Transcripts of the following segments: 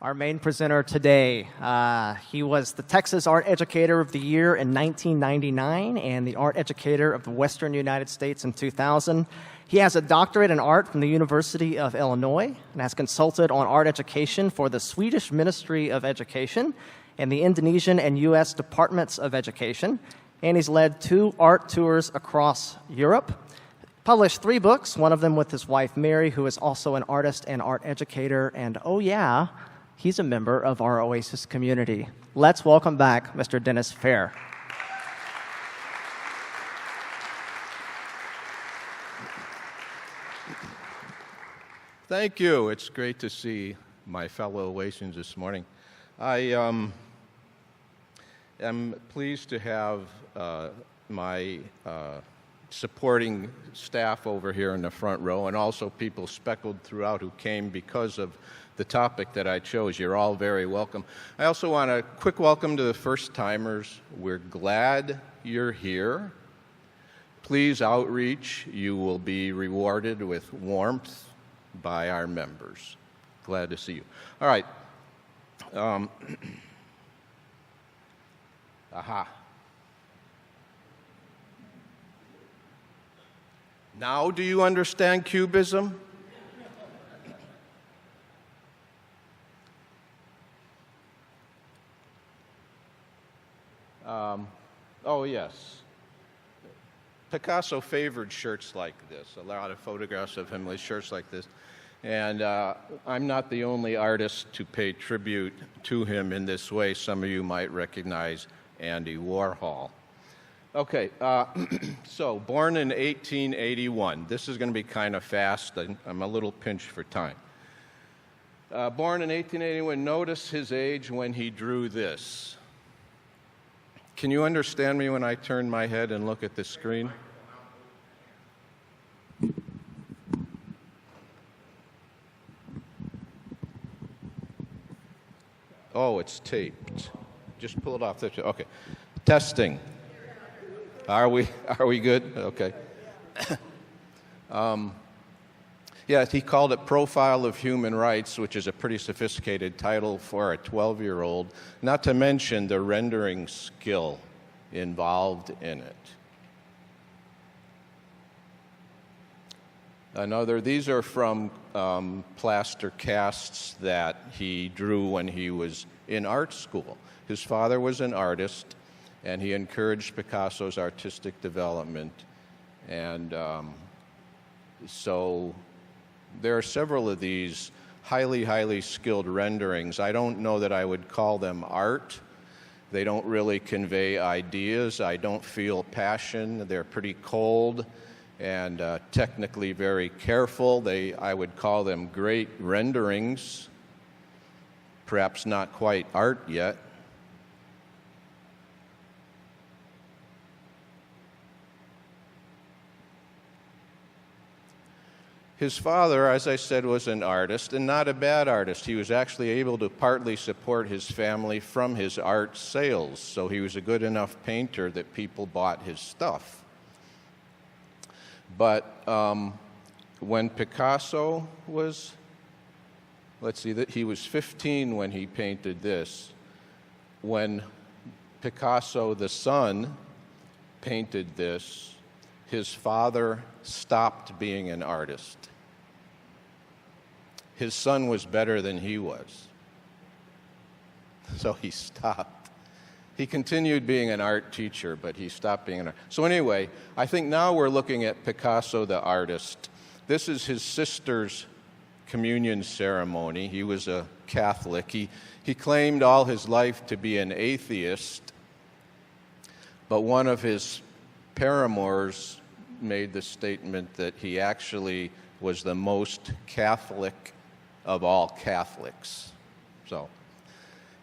our main presenter today. He was the Texas Art Educator of the Year in 1999 and the Art Educator of the Western United States in 2000. He has a doctorate in art from the University of Illinois and has consulted on art education for the Swedish Ministry of Education and the Indonesian and U.S. Departments of Education. And he's led 2 art tours across Europe. Published 3 books, one of them with his wife Mary, who is also an artist and art educator. And oh yeah, he's a member of our Oasis community. Let's welcome back Mr. Dennis Fehr. Thank you. It's great to see my fellow Oasians this morning. I am pleased to have my supporting staff over here in the front row, and also people speckled throughout who came because of the topic that I chose. You're all very welcome. I also want a quick welcome to the first-timers. We're glad you're here. Please outreach. You will be rewarded with warmth by our members. Glad to see you. All right. Aha. Now do you understand Cubism? Oh, yes. Picasso favored shirts like this, a lot of photographs of him with shirts like this. And I'm not the only artist to pay tribute to him in this way. Some of you might recognize Andy Warhol. Okay, so born in 1881. This is going to be kind of fast. I'm a little pinched for time. Born in 1881, notice his age when he drew this. Can you understand me when I turn my head and look at the screen? Oh, it's taped. Just pull it off. Okay. Testing. Are we good? Okay. Yeah, he called it Profile of Human Rights, which is a pretty sophisticated title for a 12-year-old, not to mention the rendering skill involved in it. These are from plaster casts that he drew when he was in art school. His father was an artist, and he encouraged Picasso's artistic development. And so there are several of these highly, highly skilled renderings. I don't know that I would call them art. They don't really convey ideas. I don't feel passion. They're pretty cold and technically very careful. I would call them great renderings, perhaps not quite art yet. His father, as I said, was an artist, and not a bad artist. He was actually able to partly support his family from his art sales, so he was a good enough painter that people bought his stuff. But when Picasso was, he was 15 when he painted this. When Picasso, the son, painted this, his father stopped being an artist. His son was better than he was, so he stopped. He continued being an art teacher, but he stopped being an artist. So anyway, I think now we're looking at Picasso the artist. This is his sister's communion ceremony. He was a Catholic. He claimed all his life to be an atheist, but one of his paramours made the statement that he actually was the most Catholic of all Catholics. So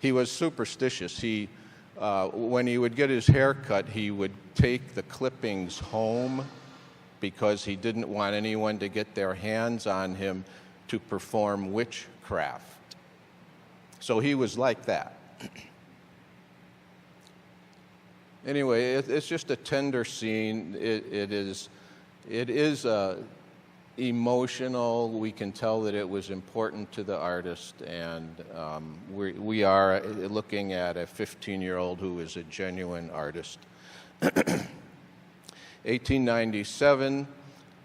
he was superstitious. When he would get his hair cut, he would take the clippings home because he didn't want anyone to get their hands on him to perform witchcraft. So he was like that. Anyway, it's just a tender scene. It is emotional. We can tell that it was important to the artist, and we are looking at a 15-year-old who is a genuine artist. 1897,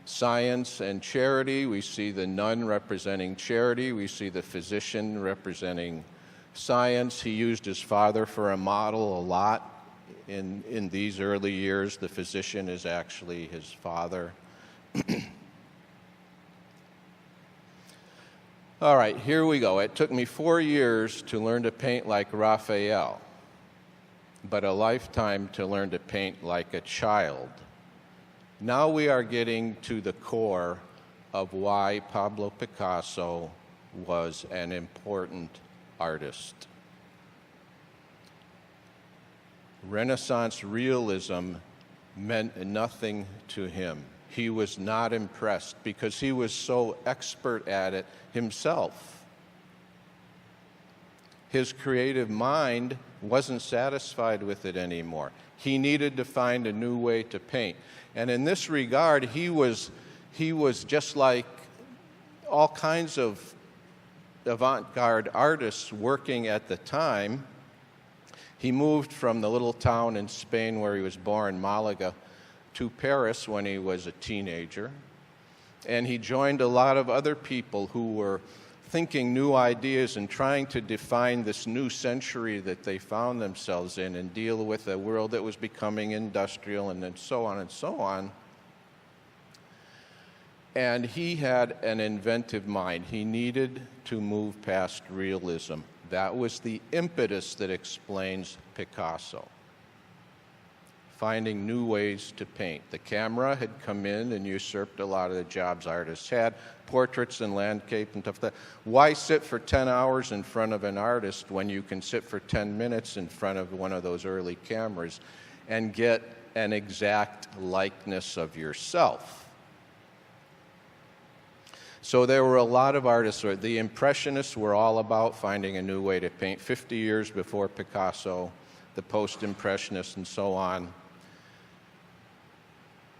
Science and Charity. We see the nun representing charity. We see the physician representing science. He used his father for a model a lot. In these early years, the physician is actually his father. All right, here we go. It took me 4 years to learn to paint like Raphael, but a lifetime to learn to paint like a child. Now we are getting to the core of why Pablo Picasso was an important artist. Renaissance realism meant nothing to him. He was not impressed because he was so expert at it himself. His creative mind wasn't satisfied with it anymore. He needed to find a new way to paint. And in this regard, he was just like all kinds of avant-garde artists working at the time. He moved from the little town in Spain where he was born, Malaga, to Paris when he was a teenager. And he joined a lot of other people who were thinking new ideas and trying to define this new century that they found themselves in and deal with a world that was becoming industrial and then so on and so on. And he had an inventive mind. He needed to move past realism. That was the impetus that explains Picasso. Finding new ways to paint. The camera had come in and usurped a lot of the jobs artists had, portraits and landscape and stuff like that. Why sit for 10 hours in front of an artist when you can sit for 10 minutes in front of one of those early cameras and get an exact likeness of yourself? So there were a lot of artists. The Impressionists were all about finding a new way to paint. 50 years before Picasso, the Post-Impressionists and so on.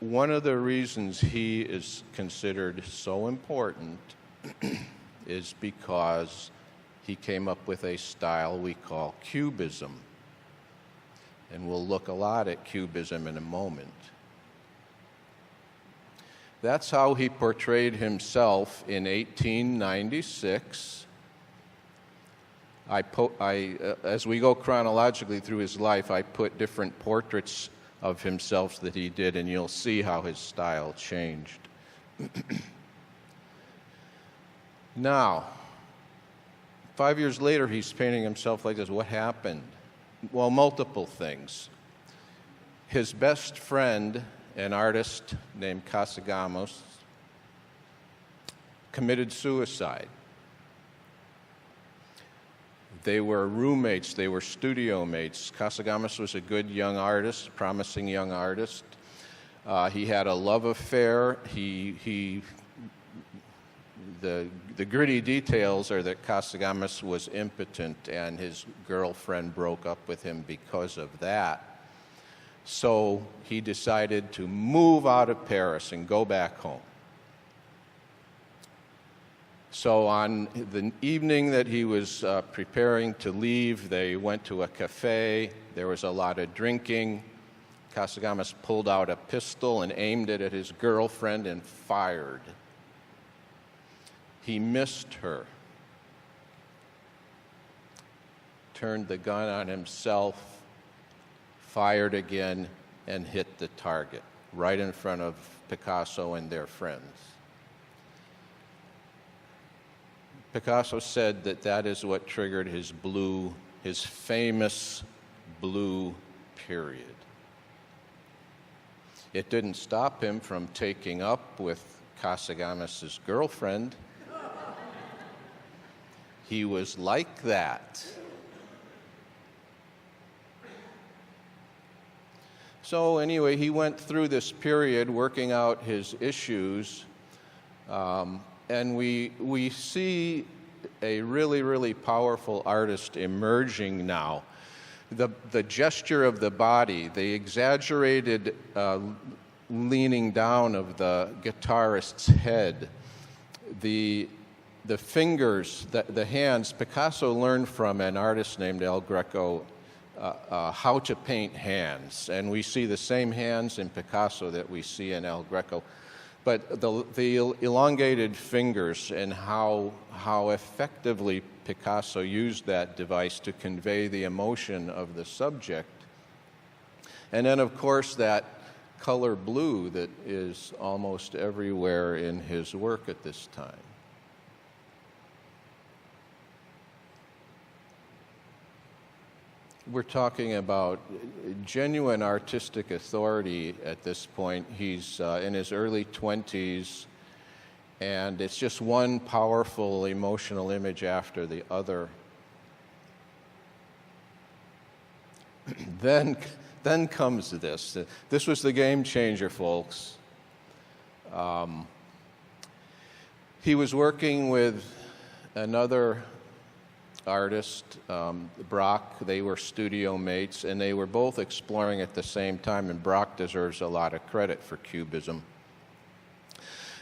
One of the reasons he is considered so important is because he came up with a style we call Cubism. And we'll look a lot at Cubism in a moment. That's how he portrayed himself in 1896. As we go chronologically through his life, I put different portraits of himself that he did, and you'll see how his style changed. Now, 5 years later, he's painting himself like this. What happened? Well, multiple things. His best friend, an artist named Casagamos, committed suicide. They were roommates, they were studio mates. Casagamos was a good young artist, promising young artist. He had a love affair. The gritty details are that Casagamos was impotent and his girlfriend broke up with him because of that. So he decided to move out of Paris and go back home. So on the evening that he was preparing to leave, they went to a cafe. There was a lot of drinking. Casagamos pulled out a pistol and aimed it at his girlfriend and fired. He missed her. Turned the gun on himself, fired again, and hit the target right in front of Picasso and their friends. Picasso said that that is what triggered his famous blue period. It didn't stop him from taking up with Casagamos' girlfriend. He was like that. So anyway, he went through this period working out his issues, and we see a really, really powerful artist emerging now. The gesture of the body, the exaggerated leaning down of the guitarist's head, the fingers, the hands. Picasso learned from an artist named El Greco how to paint hands, and we see the same hands in Picasso that we see in El Greco. But the elongated fingers and how effectively Picasso used that device to convey the emotion of the subject. And then, of course, that color blue that is almost everywhere in his work at this time. We're talking about genuine artistic authority at this point. He's in his early 20s, and it's just one powerful emotional image after the other. Then comes this. This was the game changer, folks. He was working with another artist, Braque. They were studio mates, and they were both exploring at the same time, and Braque deserves a lot of credit for Cubism.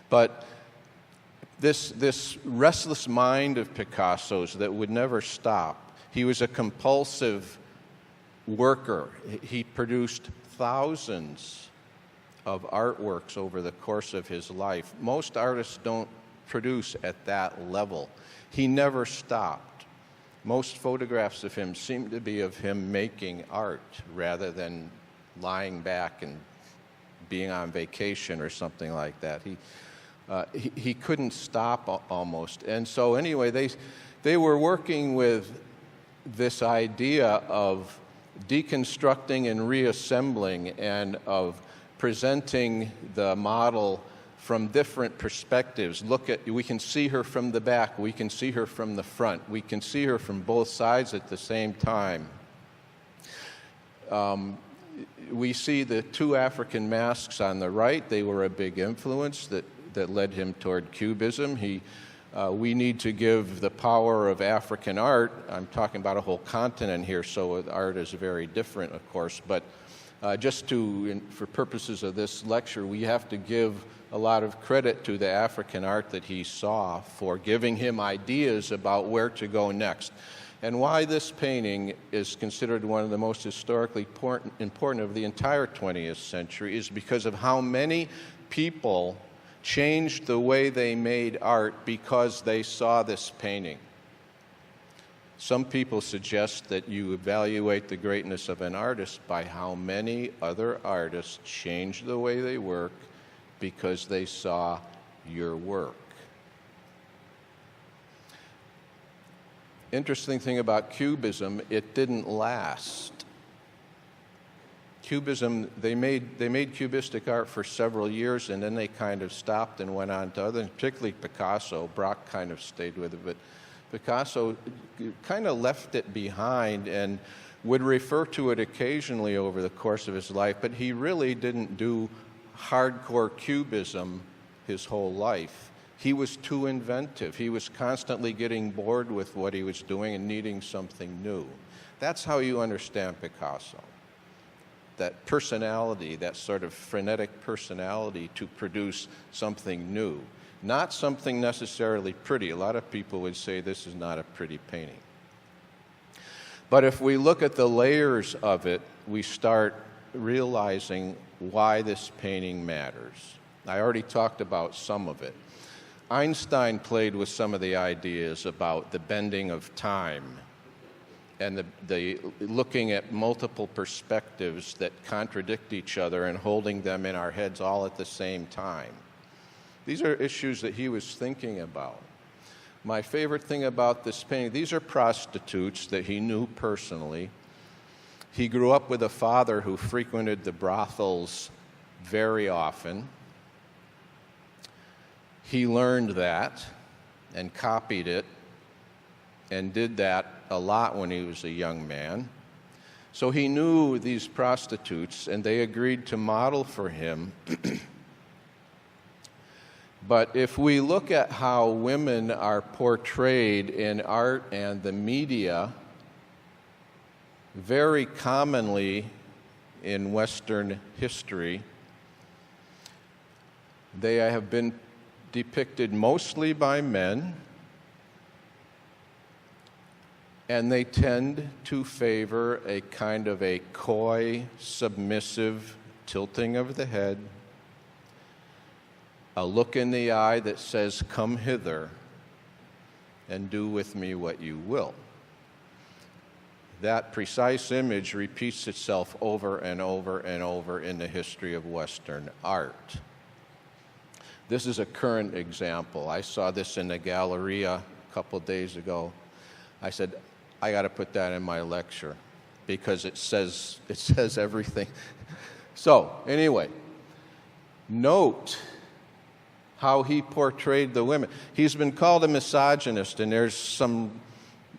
But this restless mind of Picasso's that would never stop. He was a compulsive worker. He produced thousands of artworks over the course of his life. Most artists don't produce at that level. He never stopped. Most photographs of him seem to be of him making art rather than lying back and being on vacation or something like that. He couldn't stop almost. And so anyway, they were working with this idea of deconstructing and reassembling and of presenting the model from different perspectives. We can see her from the back, we can see her from the front, we can see her from both sides at the same time. We see the two African masks on the right. They were a big influence that led him toward Cubism. We need to give the power of African art. I'm talking about a whole continent here, so art is very different, of course, but for purposes of this lecture, we have to give a lot of credit to the African art that he saw for giving him ideas about where to go next. And why this painting is considered one of the most historically important of the entire 20th century is because of how many people changed the way they made art because they saw this painting. Some people suggest that you evaluate the greatness of an artist by how many other artists changed the way they work because they saw your work. Interesting thing about Cubism, it didn't last. Cubism, they made Cubistic art for several years, and then they kind of stopped and went on to others, particularly Picasso. Braque kind of stayed with it, but Picasso kind of left it behind and would refer to it occasionally over the course of his life, but he really didn't do hardcore Cubism his whole life. He was too inventive. He was constantly getting bored with what he was doing and needing something new. That's how you understand Picasso. That personality, that sort of frenetic personality to produce something new. Not something necessarily pretty. A lot of people would say this is not a pretty painting. But if we look at the layers of it, we start realizing why this painting matters. I already talked about some of it. Einstein played with some of the ideas about the bending of time and the looking at multiple perspectives that contradict each other and holding them in our heads all at the same time. These are issues that he was thinking about. My favorite thing about this painting, these are prostitutes that he knew personally. He grew up with a father who frequented the brothels very often. He learned that and copied it and did that a lot when he was a young man. So he knew these prostitutes, and they agreed to model for him. But if we look at how women are portrayed in art and the media, very commonly in Western history, They have been depicted mostly by men, and they tend to favor a kind of a coy, submissive tilting of the head, a look in the eye that says, "Come hither and do with me what you will." That precise image repeats itself over and over and over in the history of Western art. This is a current example. I saw this in the Galleria a couple days ago. I said, I got to put that in my lecture because it says everything. So, anyway, note how he portrayed the women. He's been called a misogynist, and there's some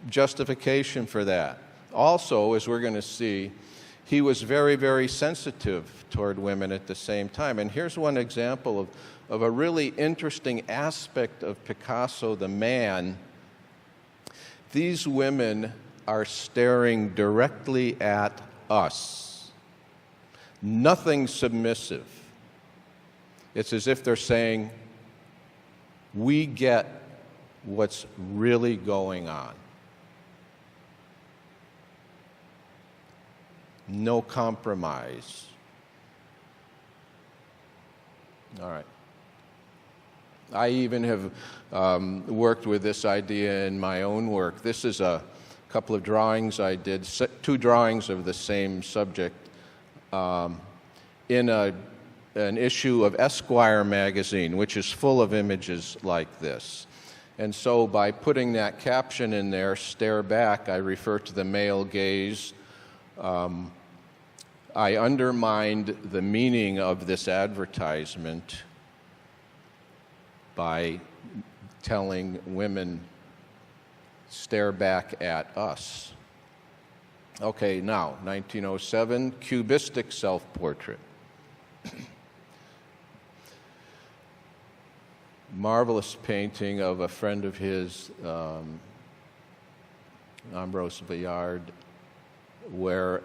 justification for that. Also, as we're going to see, he was very, very sensitive toward women at the same time. And here's one example of a really interesting aspect of Picasso, the man. These women are staring directly at us. Nothing submissive. It's as if they're saying, we get what's really going on. No compromise. All right. I even have worked with this idea in my own work. This is a couple of drawings I did, two drawings of the same subject in an issue of Esquire magazine, which is full of images like this. And so by putting that caption in there, "Stare back," I refer to the male gaze. I undermined the meaning of this advertisement by telling women, "Stare back at us." Okay, now, 1907, Cubistic Self-Portrait. Marvelous painting of a friend of his, Ambroise Villard, where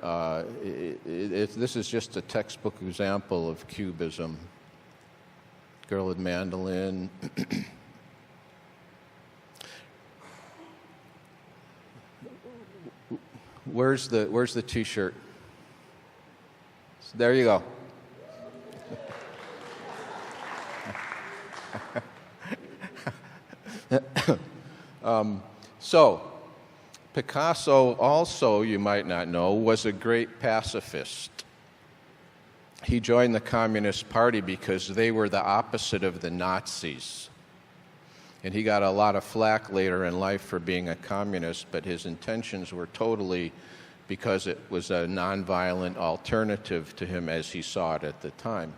this is just a textbook example of Cubism. Girl with mandolin. Where's the T-shirt? There you go. So, Picasso also, you might not know, was a great pacifist. He joined the Communist Party because they were the opposite of the Nazis. And he got a lot of flack later in life for being a communist, but his intentions were totally because it was a nonviolent alternative to him as he saw it at the time.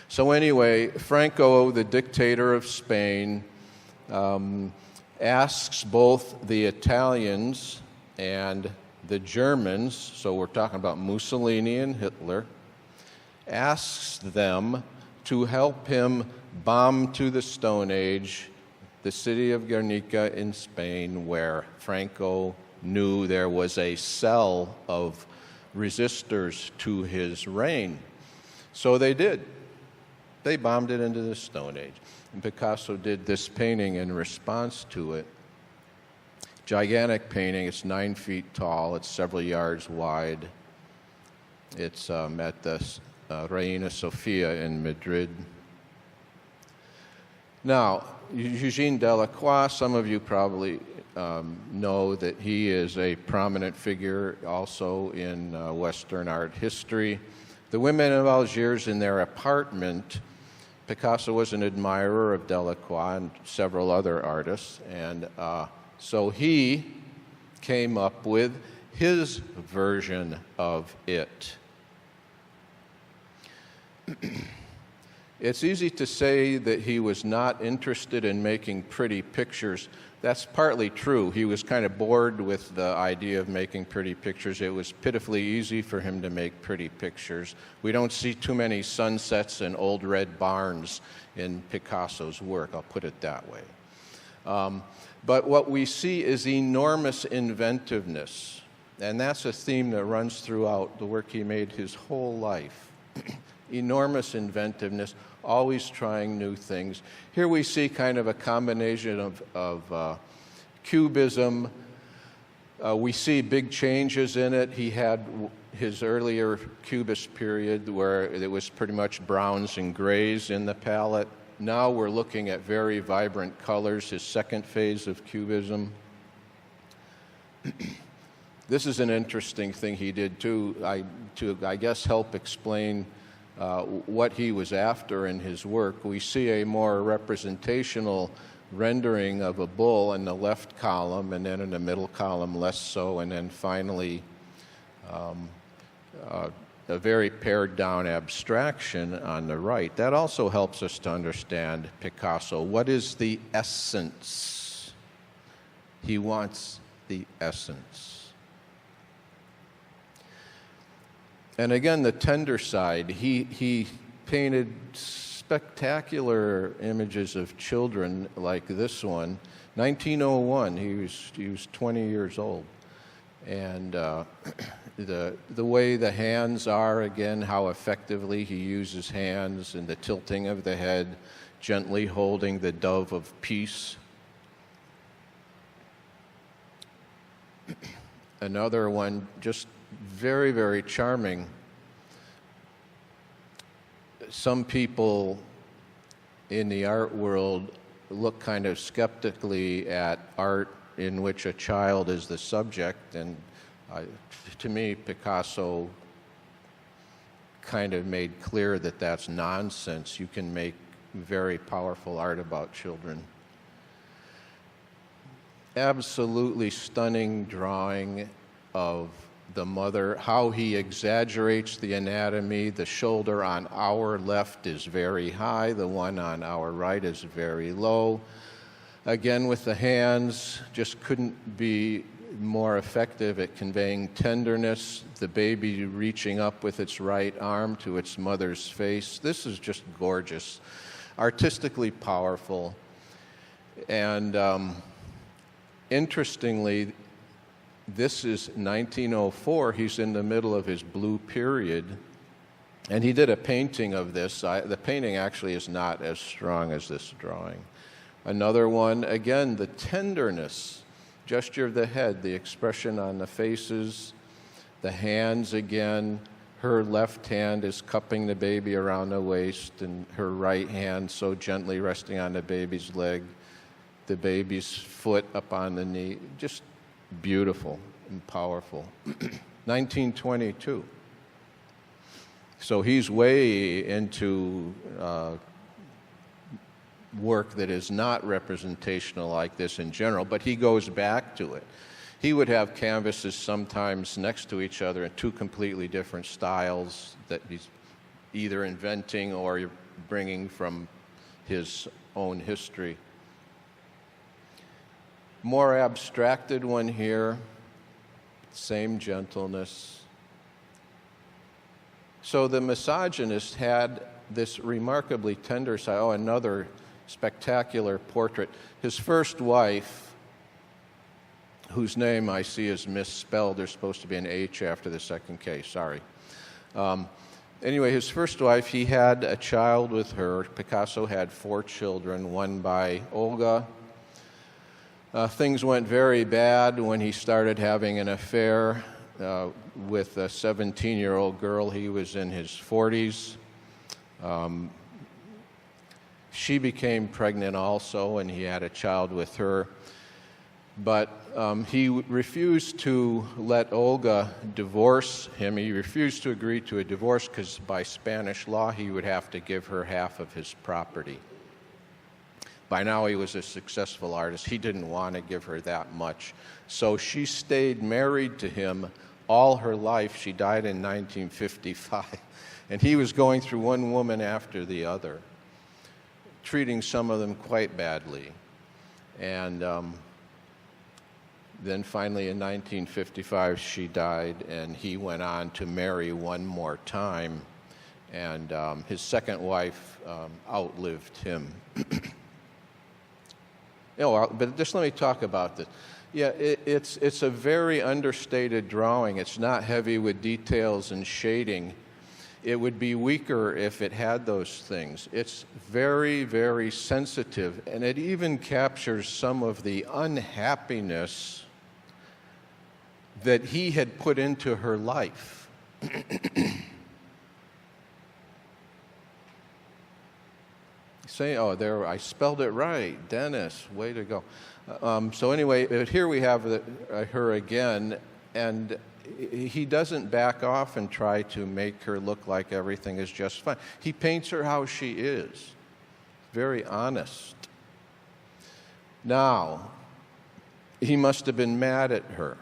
So anyway, Franco, the dictator of Spain, asks both the Italians and the Germans, so we're talking about Mussolini and Hitler, asks them to help him bomb to the Stone Age the city of Guernica in Spain, where Franco knew there was a cell of resistors to his reign. So they did. They bombed it into the Stone Age. And Picasso did this painting in response to it. Gigantic painting. It's 9 feet tall. It's several yards wide. It's at the Reina Sofia in Madrid. Now, Eugne Delacroix, some of you probably know that he is a prominent figure also in Western art history. The women of Algiers in their apartment, Picasso was an admirer of Delacroix and several other artists, and so he came up with his version of it. It's easy to say that he was not interested in making pretty pictures. That's partly true. He was kind of bored with the idea of making pretty pictures. It was pitifully easy for him to make pretty pictures. We don't see too many sunsets and old red barns in Picasso's work, I'll put it that way. But what we see is enormous inventiveness, and that's a theme that runs throughout the work he made his whole life. Enormous inventiveness, always trying new things. Here we see kind of a combination of Cubism. We see big changes in it. He had his earlier Cubist period where it was pretty much browns and grays in the palette. Now we're looking at very vibrant colors, his second phase of Cubism. This is an interesting thing he did too, to I guess help explain what he was after in his work. We see a more representational rendering of a bull in the left column, and then in the middle column less so, and then finally a very pared down abstraction on the right. That also helps us to understand Picasso. What is the essence? He wants the essence. And again, the tender side, he painted spectacular images of children like this one. 1901, he was 20 years old. And the way the hands are, again, how effectively he uses hands, and the tilting of the head, gently holding the dove of peace. Another one, just very, very charming. Some people in the art world look kind of skeptically at art in which a child is the subject, and to me, Picasso kind of made clear that that's nonsense. You can make very powerful art about children. Absolutely stunning drawing of the mother, how he exaggerates the anatomy. The shoulder on our left is very high, the one on our right is very low. Again, with the hands, just couldn't be more effective at conveying tenderness, the baby reaching up with its right arm to its mother's face. This is just gorgeous, artistically powerful. And interestingly, this is 1904. He's in the middle of his blue period, and he did a painting of this. The painting actually is not as strong as this drawing. Another one, again, the tenderness, gesture of the head, the expression on the faces, the hands again. Her left hand is cupping the baby around the waist, and her right hand so gently resting on the baby's leg, the baby's foot up on the knee. Just beautiful and powerful. 1922. So he's way into work that is not representational like this in general, but he goes back to it. He would have canvases sometimes next to each other in two completely different styles that he's either inventing or bringing from his own history. More abstracted one here, same gentleness. So the misogynist had this remarkably tender side. Oh, another spectacular portrait. His first wife, whose name I see is misspelled, there's supposed to be an H after the second K, sorry. Anyway, his first wife, he had a child with her. Picasso had 4 children, one by Olga. Things went very bad when he started having an affair with a 17-year-old girl. He was in his 40s. She became pregnant also, and he had a child with her. But he refused to let Olga divorce him. He refused to agree to a divorce because by Spanish law he would have to give her half of his property. By now he was a successful artist. He didn't want to give her that much. So she stayed married to him all her life. She died in 1955. And he was going through one woman after the other, treating some of them quite badly. And then finally in 1955 she died, and he went on to marry one more time. And his second wife outlived him. But just let me talk about this. Yeah, it's a very understated drawing. It's not heavy with details and shading. it would be weaker if it had those things. It's very, very sensitive, and it even captures some of the unhappiness that he had put into her life. Say, oh, there, I spelled it right. Dennis, way to go. So anyway, here we have her again, and he doesn't back off and try to make her look like everything is just fine. He paints her how she is, very honest. Now, he must have been mad at her.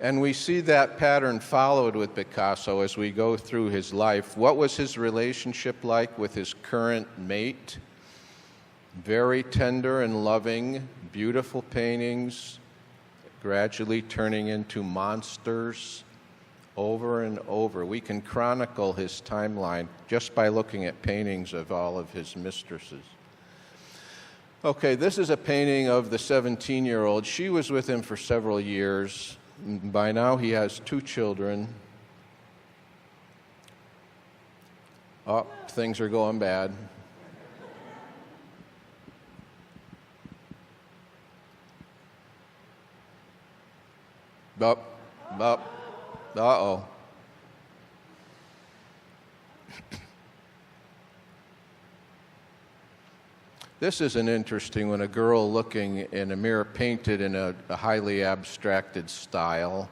And we see that pattern followed with Picasso as we go through his life. What was his relationship like with his current mate? Very tender and loving, beautiful paintings, gradually turning into monsters over and over. We can chronicle his timeline just by looking at paintings of all of his mistresses. Okay, this is a painting of the 17-year-old. She was with him for several years. By now he has 2 children. Oh, things are going bad. Uh-oh. This is an interesting one, a girl looking in a mirror painted in a highly abstracted style.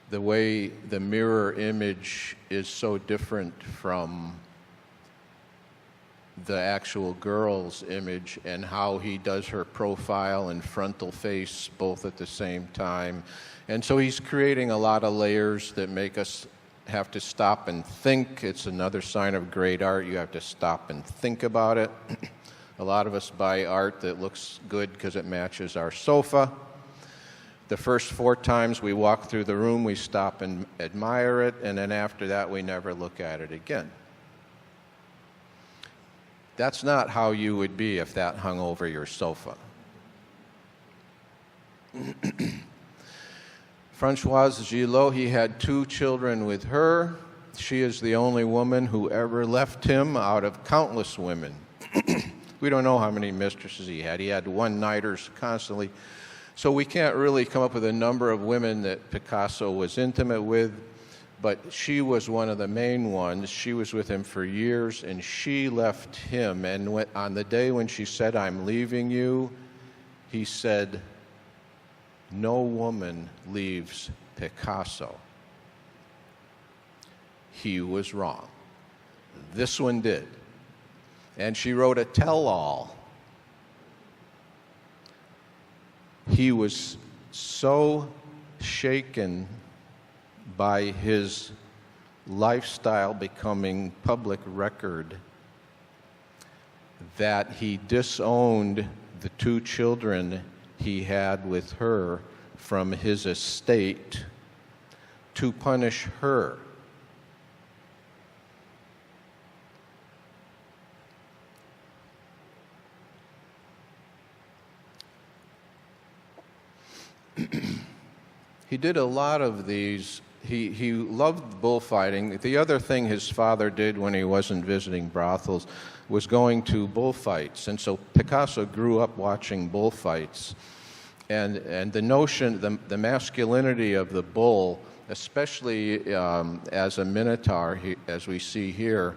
The way the mirror image is so different from the actual girl's image, and how he does her profile and frontal face both at the same time. And so he's creating a lot of layers that make us have to stop and think. It's another sign of great art. You have to stop and think about it. A lot of us buy art that looks good because it matches our sofa. The first 4 times we walk through the room, we stop and admire it, and then after that, we never look at it again. That's not how you would be if that hung over your sofa. Françoise Gillot, he had 2 children with her. She is the only woman who ever left him out of countless women. We don't know how many mistresses he had. He had one-nighters constantly. So we can't really come up with a number of women that Picasso was intimate with, but she was one of the main ones. She was with him for years, and she left him. And on the day when she said, "I'm leaving you," he said, "No woman leaves Picasso." He was wrong. This one did. And she wrote a tell-all. He was so shaken by his lifestyle becoming public record that he disowned the 2 children he had with her from his estate to punish her. He did a lot of these. He loved bullfighting. The other thing his father did when he wasn't visiting brothels was going to bullfights. And so Picasso grew up watching bullfights. And the notion, the masculinity of the bull, especially as a minotaur, as we see here,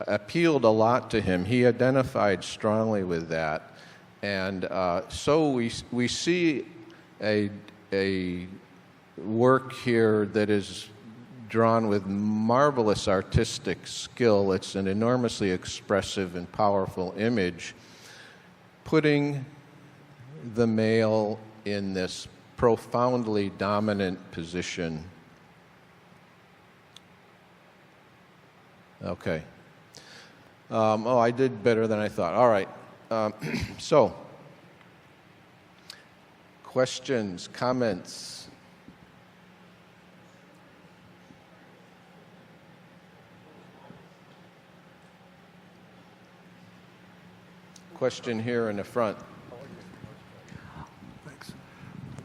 appealed a lot to him. He identified strongly with that. And so we see a work here that is drawn with marvelous artistic skill. It's an enormously expressive and powerful image, putting the male in this profoundly dominant position. Okay. I did better than I thought. All right. So, questions, comments? Question here in the front. Thanks.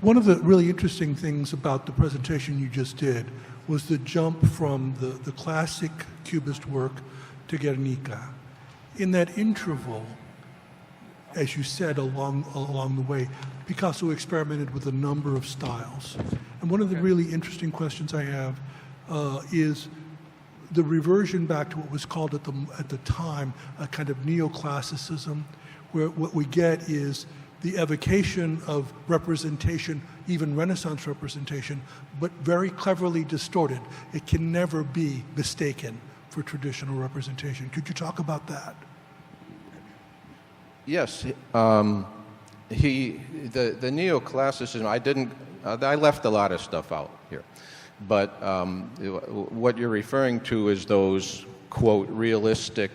One of the really interesting things about the presentation you just did was the jump from the classic Cubist work to Guernica. In that interval, as you said along the way, Picasso experimented with a number of styles. And one of the really interesting questions I have is the reversion back to what was called at the time a kind of neoclassicism, where what we get is the evocation of representation, even Renaissance representation, but very cleverly distorted. It can never be mistaken for traditional representation. Could you talk about that? Yes, the neoclassicism. I left a lot of stuff out here, but what you're referring to is those quote realistic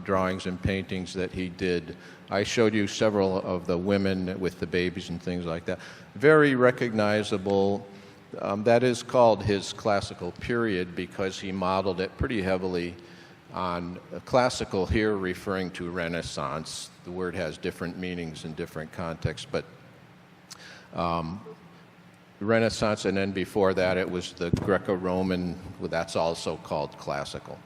drawings and paintings that he did. I showed you several of the women with the babies and things like that. Very recognizable. That is called his classical period because he modeled it pretty heavily on classical, here referring to Renaissance. The word has different meanings in different contexts, but Renaissance, and then before that it was the Greco-Roman, well, that's also called classical.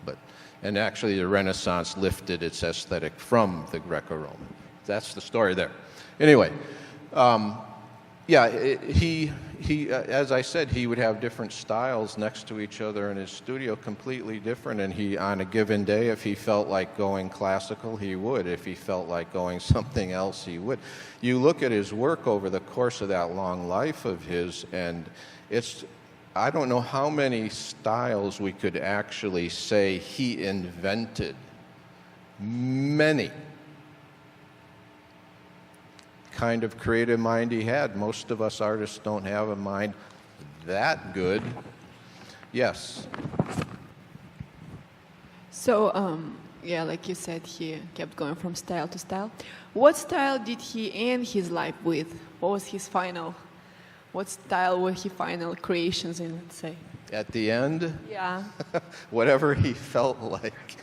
And actually the Renaissance lifted its aesthetic from the Greco-Roman. That's the story there. Anyway, he as I said, he would have different styles next to each other in his studio, completely different, and he, on a given day, if he felt like going classical, he would. If he felt like going something else, he would. You look at his work over the course of that long life of his, and I don't know how many styles we could actually say he invented. Many. Kind of creative mind he had. Most of us artists don't have a mind that good. Yes. So, yeah, like you said, he kept going from style to style. What style did he end his life with? What was his what style were his final creations in, let's say? At the end? Yeah. Whatever he felt like.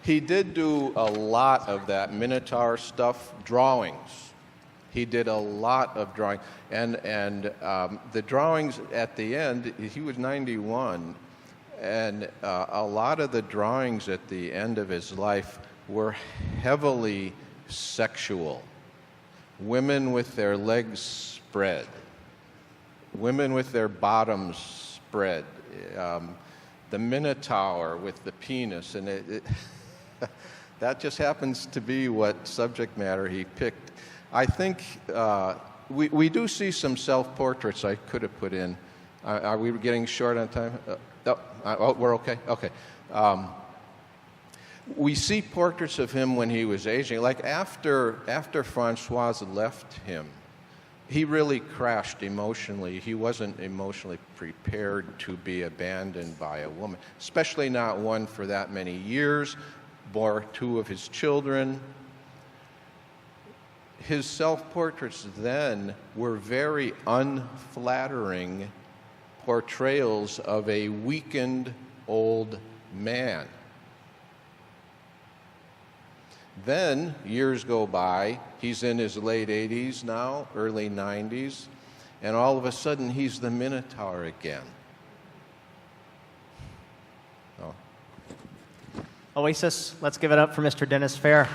He did do a lot of that Minotaur stuff, drawings. He did a lot of drawing, and the drawings at the end, he was 91, and a lot of the drawings at the end of his life were heavily sexual. Women with their legs spread, women with their bottoms spread, the Minotaur with the penis, and that just happens to be what subject matter he picked. I think we do see some self-portraits I could have put in. Are we getting short on time? We're okay? Okay. We see portraits of him when he was aging. Like after Françoise left him, he really crashed emotionally. He wasn't emotionally prepared to be abandoned by a woman, especially not one for that many years, bore 2 of his children. His self-portraits then were very unflattering portrayals of a weakened old man. Then, years go by, he's in his late 80s now, early 90s, and all of a sudden he's the Minotaur again. Oasis, let's give it up for Mr. Dennis Fehr.